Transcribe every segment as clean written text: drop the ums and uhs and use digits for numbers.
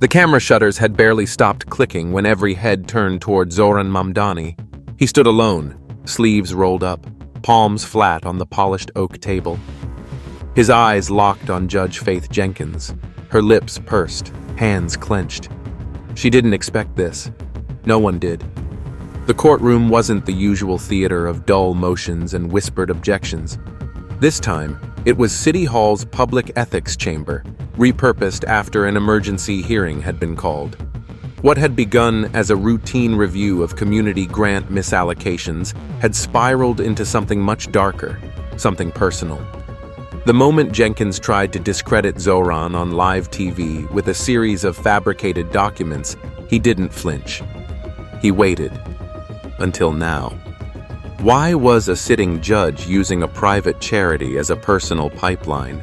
The camera shutters had barely stopped clicking when every head turned toward Zohran Mamdani. He stood alone, sleeves rolled up, palms flat on the polished oak table. His eyes locked on Judge Faith Jenkins, her lips pursed, hands clenched. She didn't expect this. No one did. The courtroom wasn't the usual theater of dull motions and whispered objections. This time, it was City Hall's public ethics chamber, repurposed after an emergency hearing had been called. What had begun as a routine review of community grant misallocations had spiraled into something much darker, something personal. The moment Jenkins tried to discredit Zohran on live TV with a series of fabricated documents, he didn't flinch. He waited. Until now. Why was a sitting judge using a private charity as a personal pipeline?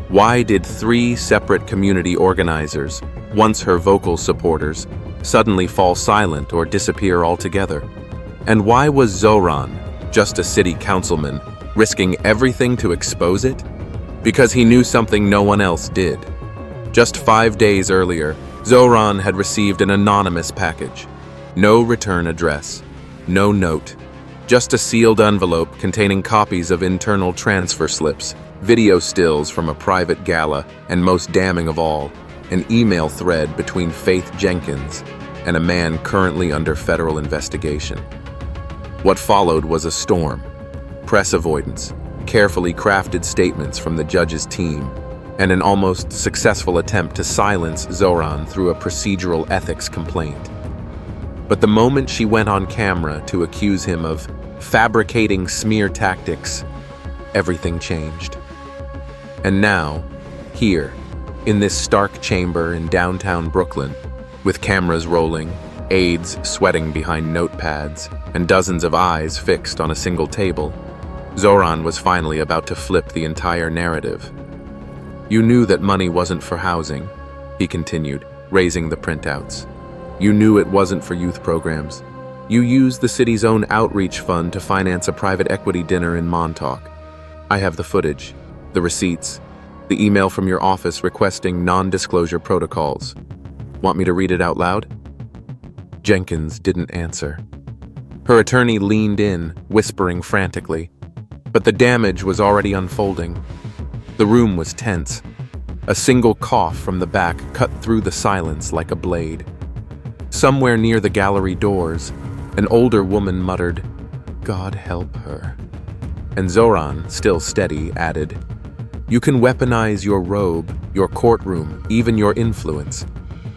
Why did 3 separate community organizers, once her vocal supporters, suddenly fall silent or disappear altogether? And why was Zohran, just a city councilman, risking everything to expose it? Because he knew something no one else did. Just 5 days earlier, Zohran had received an anonymous package. No return address, no note, just a sealed envelope containing copies of internal transfer slips, video stills from a private gala, and most damning of all, an email thread between Faith Jenkins and a man currently under federal investigation. What followed was a storm. Press avoidance, carefully crafted statements from the judge's team, and an almost successful attempt to silence Zohran through a procedural ethics complaint. But the moment she went on camera to accuse him of fabricating smear tactics, everything changed. And now, here, in this stark chamber in downtown Brooklyn, with cameras rolling, aides sweating behind notepads, and dozens of eyes fixed on a single table, Zohran was finally about to flip the entire narrative. "You knew that money wasn't for housing," he continued, raising the printouts. "You knew it wasn't for youth programs. You used the city's own outreach fund to finance a private equity dinner in Montauk. I have the footage, the receipts, the email from your office requesting non-disclosure protocols. Want me to read it out loud?" Jenkins didn't answer. Her attorney leaned in, whispering frantically. But the damage was already unfolding. The room was tense. A single cough from the back cut through the silence like a blade. Somewhere near the gallery doors, an older woman muttered, "God help her." And Zohran, still steady, added, "You can weaponize your robe, your courtroom, even your influence,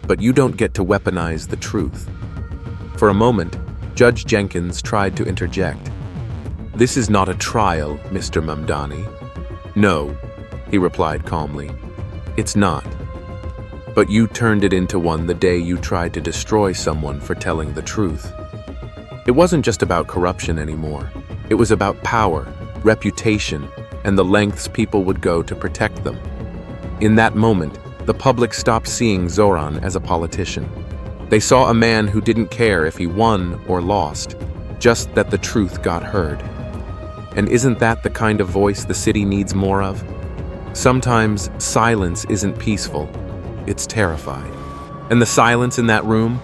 but you don't get to weaponize the truth." For a moment, Judge Jenkins tried to interject. "This is not a trial, Mr. Mamdani." "No," he replied calmly. "It's not. But you turned it into one the day you tried to destroy someone for telling the truth." It wasn't just about corruption anymore. It was about power, reputation, and the lengths people would go to protect them. In that moment, the public stopped seeing Zohran as a politician. They saw a man who didn't care if he won or lost, just that the truth got heard. And isn't that the kind of voice the city needs more of? Sometimes silence isn't peaceful, it's terrified. And the silence in that room?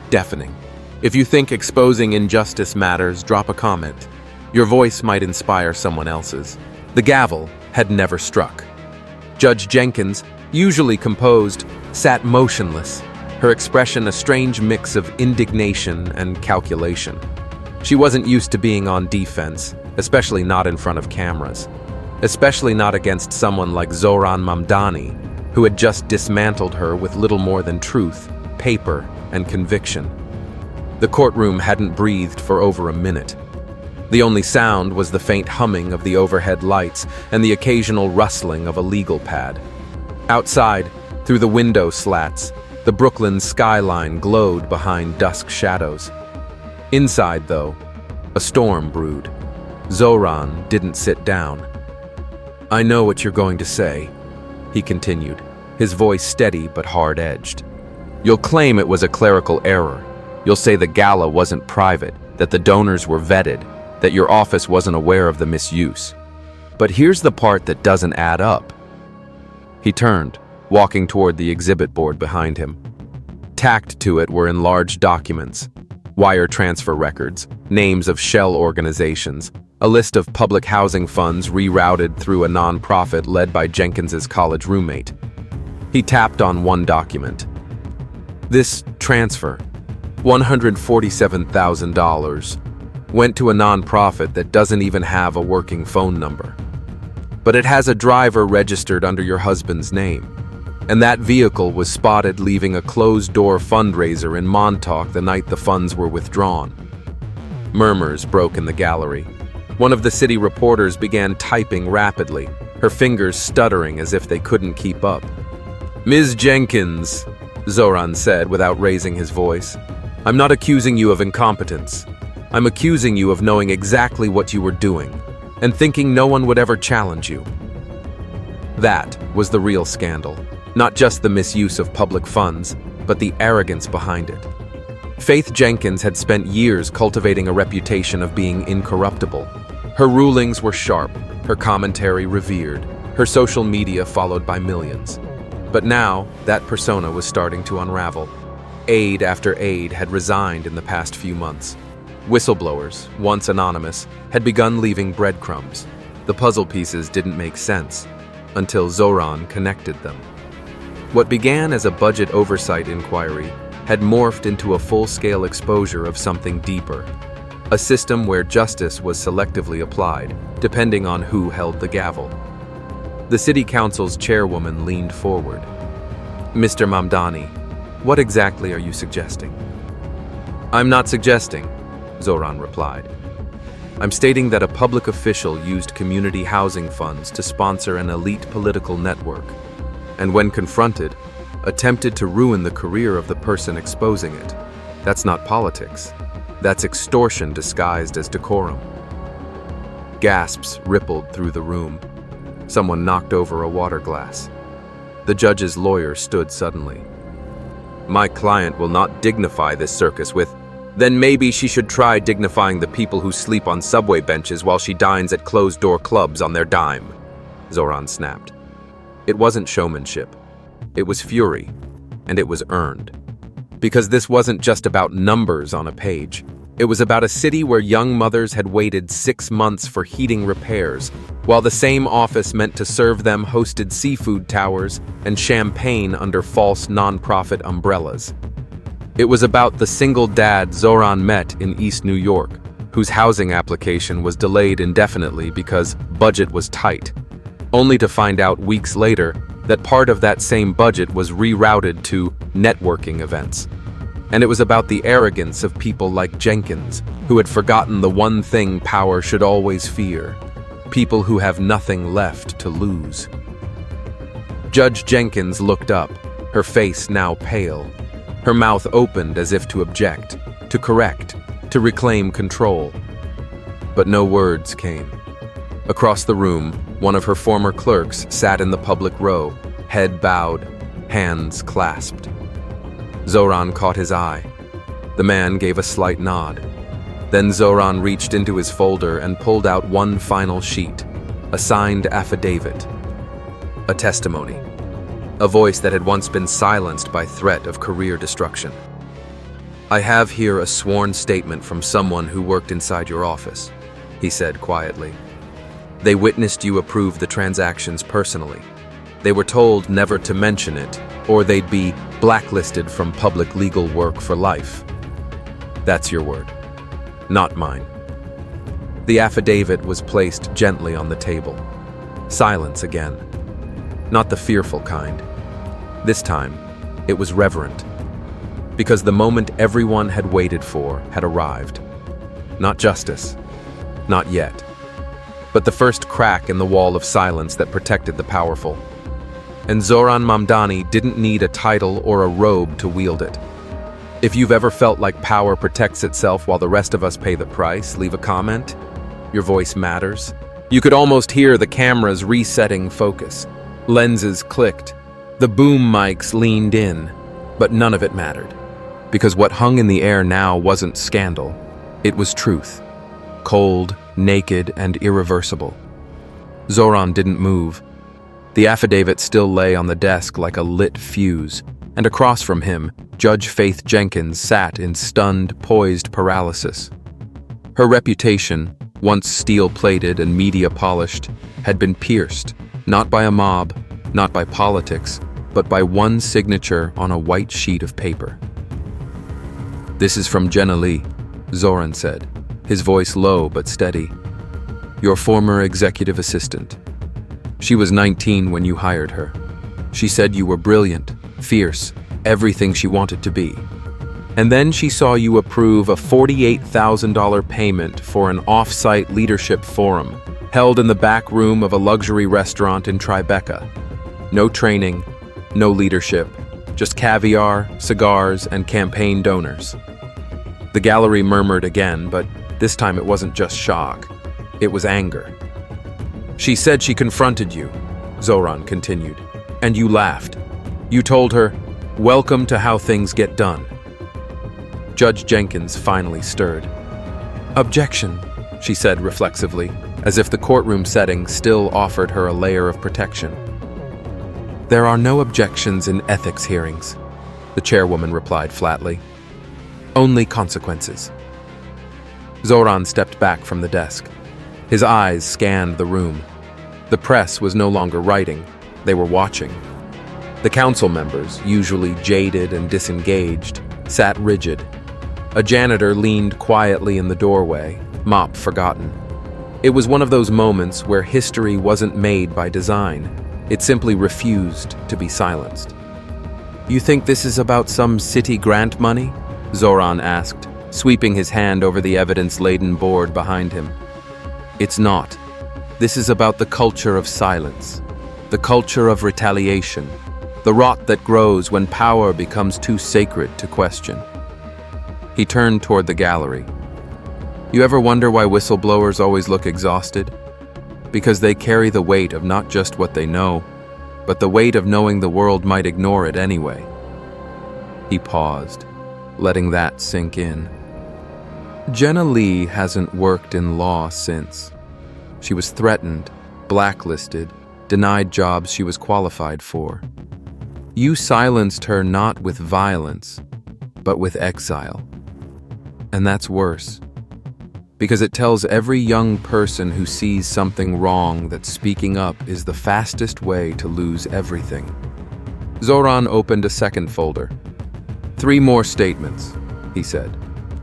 Deafening. If you think exposing injustice matters, drop a comment. Your voice might inspire someone else's. The gavel had never struck. Judge Jenkins, usually composed, sat motionless, her expression a strange mix of indignation and calculation. She wasn't used to being on defense, especially not in front of cameras. Especially not against someone like Zohran Mamdani, who had just dismantled her with little more than truth, paper, and conviction. The courtroom hadn't breathed for over a minute. The only sound was the faint humming of the overhead lights and the occasional rustling of a legal pad. Outside, through the window slats, the Brooklyn skyline glowed behind dusk shadows. Inside, though, a storm brewed. Zohran didn't sit down. "I know what you're going to say," he continued, his voice steady but hard-edged. "You'll claim it was a clerical error. You'll say the gala wasn't private, that the donors were vetted, that your office wasn't aware of the misuse. But here's the part that doesn't add up." He turned, walking toward the exhibit board behind him. Tacked to it were enlarged documents, wire transfer records, names of shell organizations, a list of public housing funds rerouted through a non-profit led by Jenkins's college roommate. He tapped on one document. This transfer, $147,000, went to a non-profit that doesn't even have a working phone number. But it has a driver registered under your husband's name, and that vehicle was spotted leaving a closed-door fundraiser in Montauk the night the funds were withdrawn. Murmurs broke in the gallery. One of the city reporters began typing rapidly, her fingers stuttering as if they couldn't keep up. "Ms. Jenkins," Zohran said without raising his voice, "I'm not accusing you of incompetence. I'm accusing you of knowing exactly what you were doing, and thinking no one would ever challenge you." That was the real scandal, not just the misuse of public funds, but the arrogance behind it. Faith Jenkins had spent years cultivating a reputation of being incorruptible. Her rulings were sharp, her commentary revered, her social media followed by millions. But now, that persona was starting to unravel. Aide after aide had resigned in the past few months. Whistleblowers, once anonymous, had begun leaving breadcrumbs. The puzzle pieces didn't make sense until Zohran connected them. What began as a budget oversight inquiry had morphed into a full-scale exposure of something deeper, a system where justice was selectively applied, depending on who held the gavel. The city council's chairwoman leaned forward. "Mr. Mamdani, what exactly are you suggesting?" "I'm not suggesting," Zohran replied. "I'm stating that a public official used community housing funds to sponsor an elite political network, and when confronted, attempted to ruin the career of the person exposing it. That's not politics. That's extortion disguised as decorum." Gasps rippled through the room. Someone knocked over a water glass. The judge's lawyer stood suddenly. "My client will not dignify this circus with, 'Then maybe she should try dignifying the people who sleep on subway benches while she dines at closed-door clubs on their dime,'" Zohran snapped. It wasn't showmanship. It was fury, and it was earned. Because this wasn't just about numbers on a page. It was about a city where young mothers had waited 6 months for heating repairs, while the same office meant to serve them hosted seafood towers and champagne under false non-profit umbrellas. It was about the single dad Zohran met in East New York, whose housing application was delayed indefinitely because budget was tight, only to find out weeks later that part of that same budget was rerouted to networking events. And it was about the arrogance of people like Jenkins, who had forgotten the one thing power should always fear: people who have nothing left to lose. Judge Jenkins looked up, her face now pale. Her mouth opened as if to object, to correct, to reclaim control. But no words came. Across the room, one of her former clerks sat in the public row, head bowed, hands clasped. Zohran caught his eye. The man gave a slight nod. Then Zohran reached into his folder and pulled out one final sheet, a signed affidavit. A testimony. A voice that had once been silenced by threat of career destruction. "I have here a sworn statement from someone who worked inside your office," he said quietly. "They witnessed you approve the transactions personally. They were told never to mention it, or they'd be blacklisted from public legal work for life. That's your word, not mine." The affidavit was placed gently on the table. Silence again. Not the fearful kind. This time, it was reverent. Because the moment everyone had waited for had arrived. Not justice. Not yet. But the first crack in the wall of silence that protected the powerful. And Zohran Mamdani didn't need a title or a robe to wield it. If you've ever felt like power protects itself while the rest of us pay the price, leave a comment. Your voice matters. You could almost hear the cameras resetting focus. Lenses clicked. The boom mics leaned in. But none of it mattered. Because what hung in the air now wasn't scandal. It was truth. Cold, naked, and irreversible. Zohran didn't move. The affidavit still lay on the desk like a lit fuse, and across from him, Judge Faith Jenkins sat in stunned, poised paralysis. Her reputation, once steel-plated and media-polished, had been pierced, not by a mob, not by politics, but by one signature on a white sheet of paper. "This is from Jenna Lee," Zohran said, his voice low but steady. "Your former executive assistant. She was 19 when you hired her. She said you were brilliant, fierce, everything she wanted to be. And then she saw you approve a $48,000 payment for an off-site leadership forum held in the back room of a luxury restaurant in Tribeca. No training, no leadership, just caviar, cigars, and campaign donors." The gallery murmured again, but this time it wasn't just shock. It was anger. "She said she confronted you," Zohran continued, "and you laughed. You told her, 'Welcome to how things get done.'" Judge Jenkins finally stirred. "Objection," she said reflexively, as if the courtroom setting still offered her a layer of protection. "There are no objections in ethics hearings," the chairwoman replied flatly. "Only consequences." Zohran stepped back from the desk. His eyes scanned the room. The press was no longer writing, they were watching. The council members, usually jaded and disengaged, sat rigid. A janitor leaned quietly in the doorway, mop forgotten. It was one of those moments where history wasn't made by design. It simply refused to be silenced. "You think this is about some city grant money?" Zohran asked, sweeping his hand over the evidence-laden board behind him. "It's not. This is about the culture of silence, the culture of retaliation, the rot that grows when power becomes too sacred to question." He turned toward the gallery. "You ever wonder why whistleblowers always look exhausted? Because they carry the weight of not just what they know, but the weight of knowing the world might ignore it anyway." He paused, letting that sink in. Jenna Lee hasn't worked in law since. She was threatened, blacklisted, denied jobs she was qualified for. You silenced her not with violence, but with exile. And that's worse, because it tells every young person who sees something wrong that speaking up is the fastest way to lose everything. Zohran opened a second folder. 3 more statements, he said.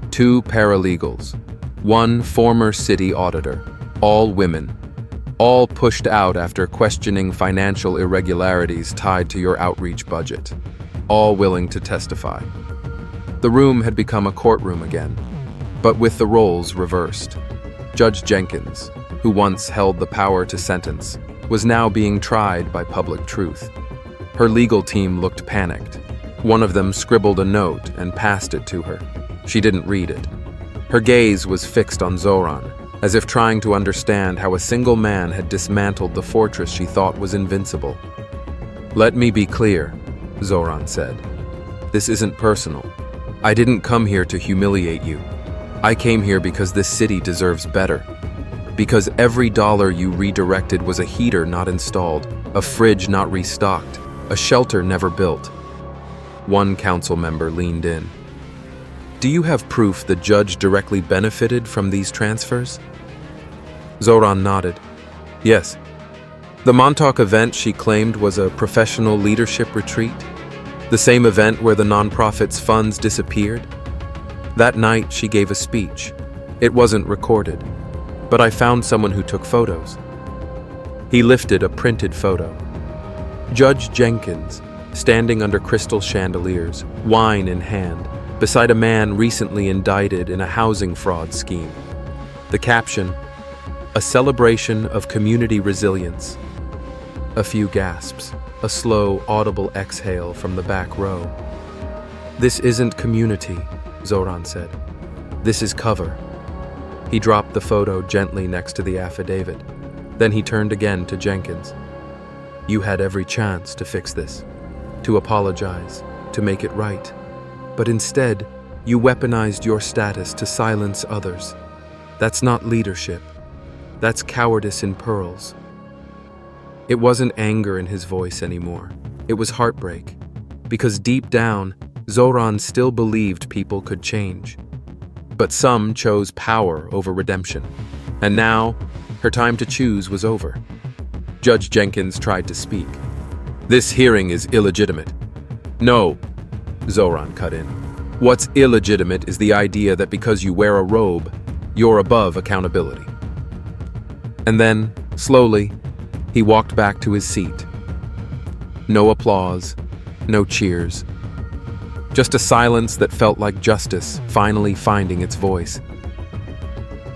2 paralegals, 1 former city auditor, all women, all pushed out after questioning financial irregularities tied to your outreach budget, all willing to testify. The room had become a courtroom again, but with the roles reversed. Judge Jenkins, who once held the power to sentence, was now being tried by public truth. Her legal team looked panicked. One of them scribbled a note and passed it to her. She didn't read it. Her gaze was fixed on Zohran, as if trying to understand how a single man had dismantled the fortress she thought was invincible. "Let me be clear," Zohran said. "This isn't personal. I didn't come here to humiliate you. I came here because this city deserves better. Because every dollar you redirected was a heater not installed, a fridge not restocked, a shelter never built." One council member leaned in. "Do you have proof the judge directly benefited from these transfers?" Zohran nodded. "Yes. The Montauk event she claimed was a professional leadership retreat, the same event where the nonprofit's funds disappeared. That night she gave a speech. It wasn't recorded, but I found someone who took photos." He lifted a printed photo. Judge Jenkins, standing under crystal chandeliers, wine in hand, beside a man recently indicted in a housing fraud scheme. The caption, "A celebration of community resilience." A few gasps, a slow, audible exhale from the back row. "This isn't community," Zohran said. "This is cover." He dropped the photo gently next to the affidavit. Then he turned again to Jenkins. "You had every chance to fix this, to apologize, to make it right. But instead, you weaponized your status to silence others. That's not leadership. That's cowardice in pearls." It wasn't anger in his voice anymore. It was heartbreak. Because deep down, Zohran still believed people could change. But some chose power over redemption. And now, her time to choose was over. Judge Jenkins tried to speak. "This hearing is illegitimate." "No," Zohran cut in. "What's illegitimate is the idea that because you wear a robe, you're above accountability." And then, slowly, he walked back to his seat. No applause, no cheers. Just a silence that felt like justice finally finding its voice.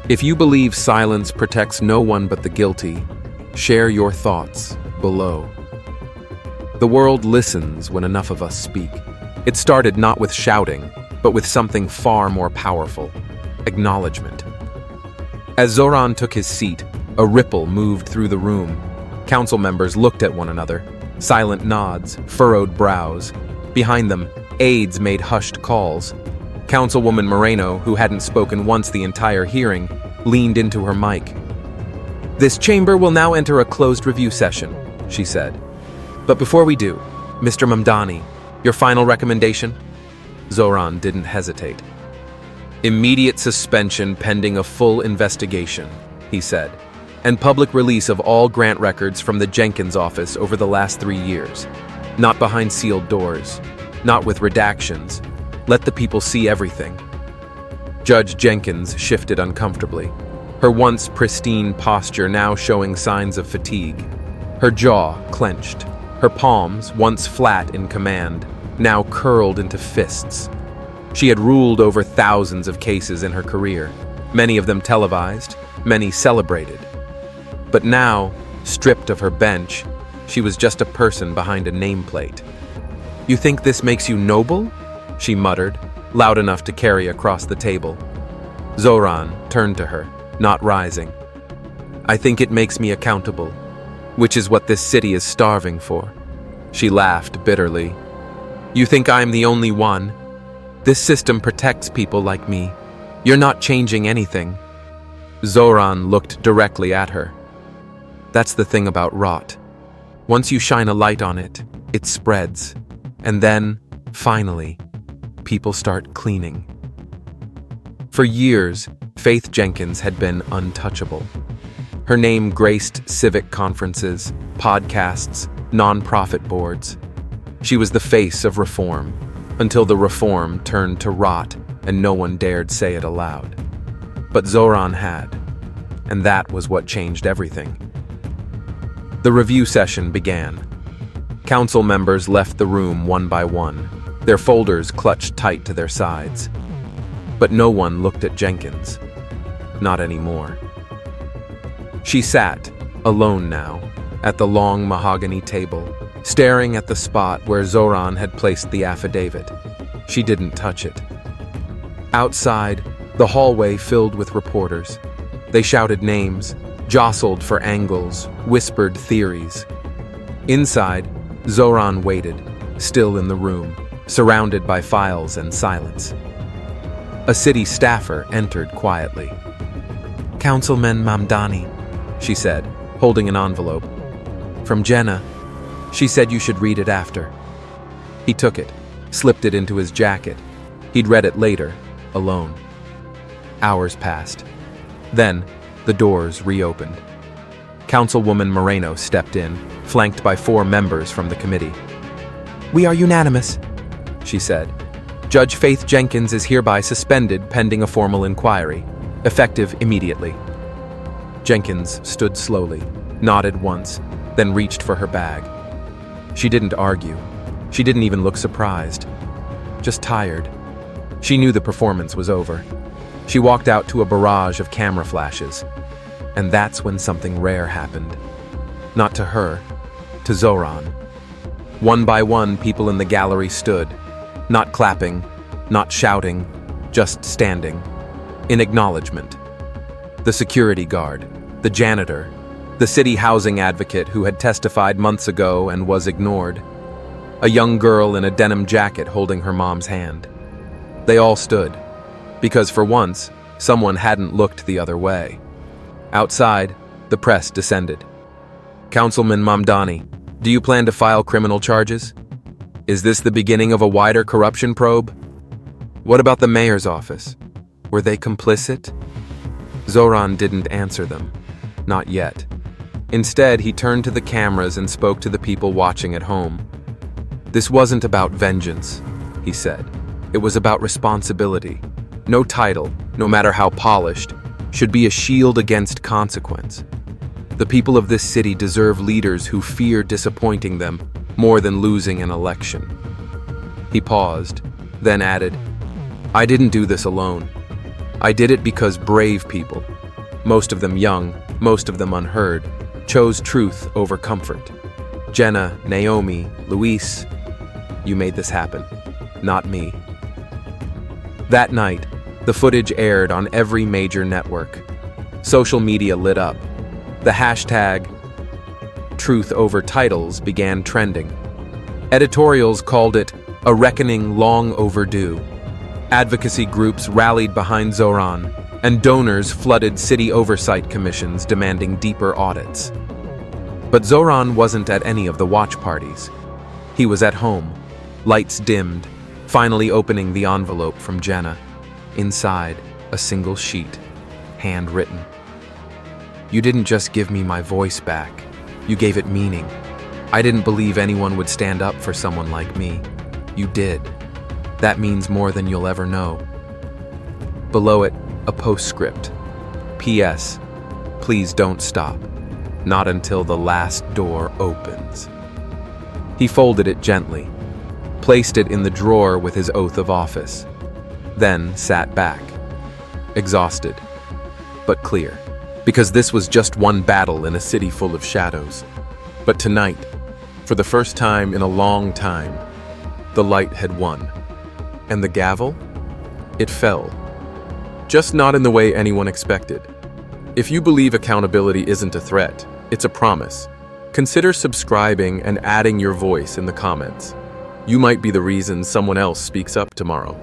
If you believe silence protects no one but the guilty, share your thoughts below. The world listens when enough of us speak. It started not with shouting, but with something far more powerful: acknowledgement. As Zohran took his seat, a ripple moved through the room. Council members looked at one another, silent nods, furrowed brows. Behind them, aides made hushed calls. Councilwoman Moreno, who hadn't spoken once the entire hearing, leaned into her mic. "This chamber will now enter a closed review session," she said. "But before we do, Mr. Mamdani, your final recommendation?" Zohran didn't hesitate. "Immediate suspension pending a full investigation," he said, "and public release of all grant records from the Jenkins office over the last 3 years. Not behind sealed doors, not with redactions. Let the people see everything." Judge Jenkins shifted uncomfortably, her once pristine posture now showing signs of fatigue. Her jaw clenched, her palms, once flat in command, now curled into fists. She had ruled over thousands of cases in her career, many of them televised, many celebrated. But now, stripped of her bench, she was just a person behind a nameplate. "You think this makes you noble?" she muttered, loud enough to carry across the table. Zohran turned to her, not rising. "I think it makes me accountable, which is what this city is starving for." She laughed bitterly. "You think I'm the only one? This system protects people like me. You're not changing anything." Zohran looked directly at her. "That's the thing about rot. Once you shine a light on it, it spreads. And then, finally, people start cleaning." For years, Faith Jenkins had been untouchable. Her name graced civic conferences, podcasts, nonprofit boards. She was the face of reform, until the reform turned to rot and no one dared say it aloud. But Zohran had, and that was what changed everything. The review session began. Council members left the room one by one, their folders clutched tight to their sides. But no one looked at Jenkins. Not anymore. She sat, alone now, at the long mahogany table, staring at the spot where Zohran had placed the affidavit. She didn't touch it. Outside, the hallway filled with reporters. They shouted names, jostled for angles, whispered theories. Inside, Zohran waited, still in the room, surrounded by files and silence. A city staffer entered quietly. "Councilman Mamdani," she said, holding an envelope. "From Jenna. She said you should read it after." He took it, slipped it into his jacket. He'd read it later, alone. Hours passed. Then, the doors reopened. Councilwoman Moreno stepped in, flanked by 4 members from the committee. "We are unanimous," she said. "Judge Faith Jenkins is hereby suspended pending a formal inquiry, effective immediately." Jenkins stood slowly, nodded once, then reached for her bag. She didn't argue. She didn't even look surprised. Just tired. She knew the performance was over. She walked out to a barrage of camera flashes. And that's when something rare happened. Not to her, to Zohran. One by one, people in the gallery stood, not clapping, not shouting, just standing, in acknowledgement. The security guard, the janitor, the city housing advocate who had testified months ago and was ignored, a young girl in a denim jacket holding her mom's hand. They all stood, because for once, someone hadn't looked the other way. Outside, the press descended. "Councilman Mamdani, do you plan to file criminal charges?" Is this the beginning of a wider corruption probe? What about the mayor's office? Were they complicit? Zohran didn't answer them. Not yet. Instead, he turned to the cameras and spoke to the people watching at home. This wasn't about vengeance, he said. It was about responsibility. No title, no matter how polished, should be a shield against consequence. The people of this city deserve leaders who fear disappointing them more than losing an election. He paused, then added, I didn't do this alone. I did it because brave people, most of them young, most of them unheard, chose truth over comfort. Jenna, Naomi, Luis, you made this happen, not me. That night, the footage aired on every major network. Social media lit up. The hashtag Truth Over Titles began trending. Editorials called it a reckoning long overdue. Advocacy groups rallied behind Zohran, and donors flooded city oversight commissions demanding deeper audits. But Zohran wasn't at any of the watch parties. He was at home, lights dimmed, finally opening the envelope from Jenna. Inside, a single sheet, handwritten. You didn't just give me my voice back. You gave it meaning. I didn't believe anyone would stand up for someone like me. You did. That means more than you'll ever know. Below it, a postscript. P.S. Please don't stop. Not until the last door opens. He folded it gently, placed it in the drawer with his oath of office, then sat back, exhausted, but clear, because this was just one battle in a city full of shadows. But tonight, for the first time in a long time, the light had won. And the gavel? It fell. Just not in the way anyone expected. If you believe accountability isn't a threat, it's a promise. Consider subscribing and adding your voice in the comments. You might be the reason someone else speaks up tomorrow.